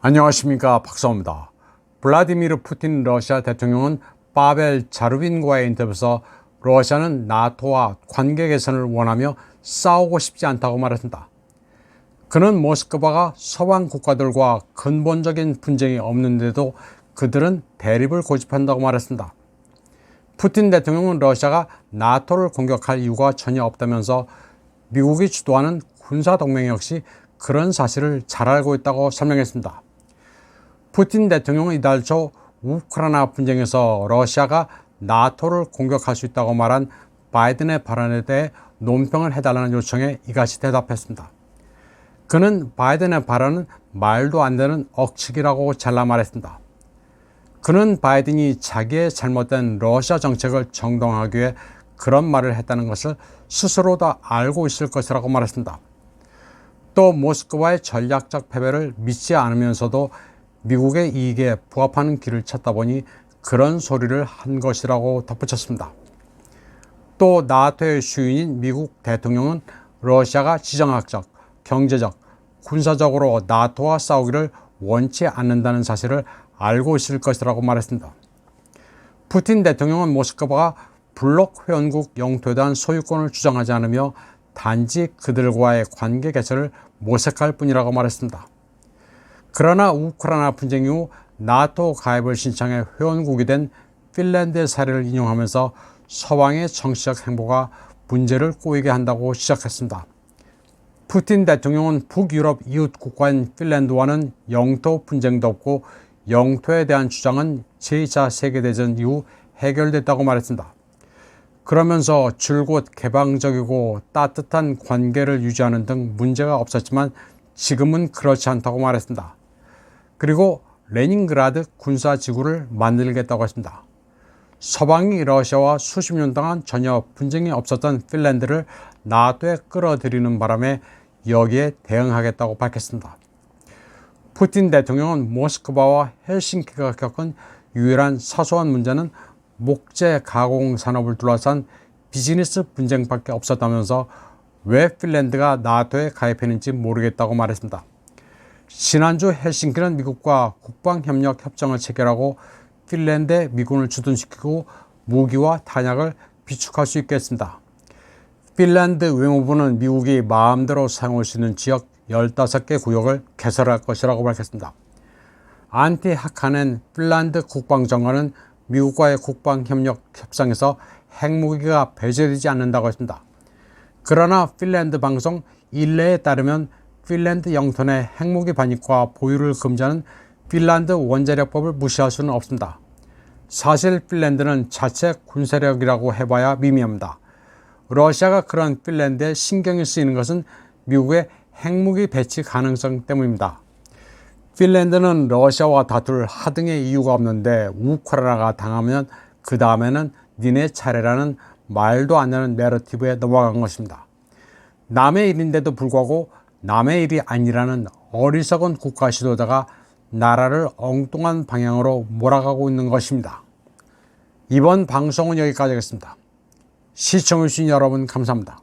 안녕하십니까, 박사입니다. 블라디미르 푸틴 러시아 대통령은 파벨 자르빈과의 인터뷰에서 러시아는 나토와 관계 개선을 원하며 싸우고 싶지 않다고 말했습니다. 그는 모스크바가 서방 국가들과 근본적인 분쟁이 없는데도 그들은 대립을 고집한다고 말했습니다. 푸틴 대통령은 러시아가 나토를 공격할 이유가 전혀 없다면서 미국이 주도하는 군사동맹 역시 그런 사실을 잘 알고 있다고 설명했습니다. 푸틴 대통령은 이달 초 우크라이나 분쟁에서 러시아가 나토를 공격할 수 있다고 말한 바이든의 발언에 대해 논평을 해달라는 요청에 이같이 대답했습니다. 그는 바이든의 발언은 말도 안 되는 억측이라고 잘라 말했습니다. 그는 바이든이 자기의 잘못된 러시아 정책을 정당화하기 위해 그런 말을 했다는 것을 스스로 다 알고 있을 것이라고 말했습니다. 또 모스크바의 전략적 패배를 믿지 않으면서도 미국의 이익에 부합하는 길을 찾다 보니 그런 소리를 한 것이라고 덧붙였습니다. 또 나토의 주인인 미국 대통령은 러시아가 지정학적, 경제적, 군사적으로 나토와 싸우기를 원치 않는다는 사실을 알고 있을 것이라고 말했습니다. 푸틴 대통령은 모스크바가 블록 회원국 영토에 대한 소유권을 주장하지 않으며 단지 그들과의 관계 개선을 모색할 뿐이라고 말했습니다. 그러나 우크라이나 분쟁 이후 나토 가입을 신청해 회원국이 된 핀란드의 사례를 인용하면서 서방의 정치적 행보가 문제를 꼬이게 한다고 지적했습니다. 푸틴 대통령은 북유럽 이웃 국가인 핀란드와는 영토 분쟁도 없고 영토에 대한 주장은 제2차 세계대전 이후 해결됐다고 말했습니다. 그러면서 줄곧 개방적이고 따뜻한 관계를 유지하는 등 문제가 없었지만 지금은 그렇지 않다고 말했습니다. 그리고 레닌그라드 군사지구를 만들겠다고 했습니다. 서방이 러시아와 수십 년 동안 전혀 분쟁이 없었던 핀란드를 나토에 끌어들이는 바람에 여기에 대응하겠다고 밝혔습니다. 푸틴 대통령은 모스크바와 헬싱키가 겪은 유일한 사소한 문제는 목재 가공 산업을 둘러싼 비즈니스 분쟁밖에 없었다면서 왜 핀란드가 나토에 가입했는지 모르겠다고 말했습니다. 지난주 헬싱키는 미국과 국방협력 협정을 체결하고 핀란드에 미군을 주둔시키고 무기와 탄약을 비축할 수 있게 했습니다. 핀란드 외무부는 미국이 마음대로 사용할 수 있는 지역 15개 구역을 개설할 것이라고 밝혔습니다. 안티 하카넨 핀란드 국방장관은 미국과의 국방협력 협상에서 핵무기가 배제되지 않는다고 했습니다. 그러나 핀란드 방송 일레에 따르면 핀란드 영토 내 핵무기 반입과 보유를 금지하는 핀란드 원자력법을 무시할 수는 없습니다. 사실 핀란드는 자체 군사력이라고 해봐야 미미합니다. 러시아가 그런 핀란드에 신경이 쓰이는 것은 미국의 핵무기 배치 가능성 때문입니다. 핀란드는 러시아와 다툴 하등의 이유가 없는데 우크라이나가 당하면 그 다음에는 니네 차례라는 말도 안 되는 내러티브에 넘어간 것입니다. 남의 일인데도 불구하고 남의 일이 아니라는 어리석은 국가 지도자가 나라를 엉뚱한 방향으로 몰아가고 있는 것입니다. 이번 방송은 여기까지 하겠습니다. 시청해주신 여러분 감사합니다.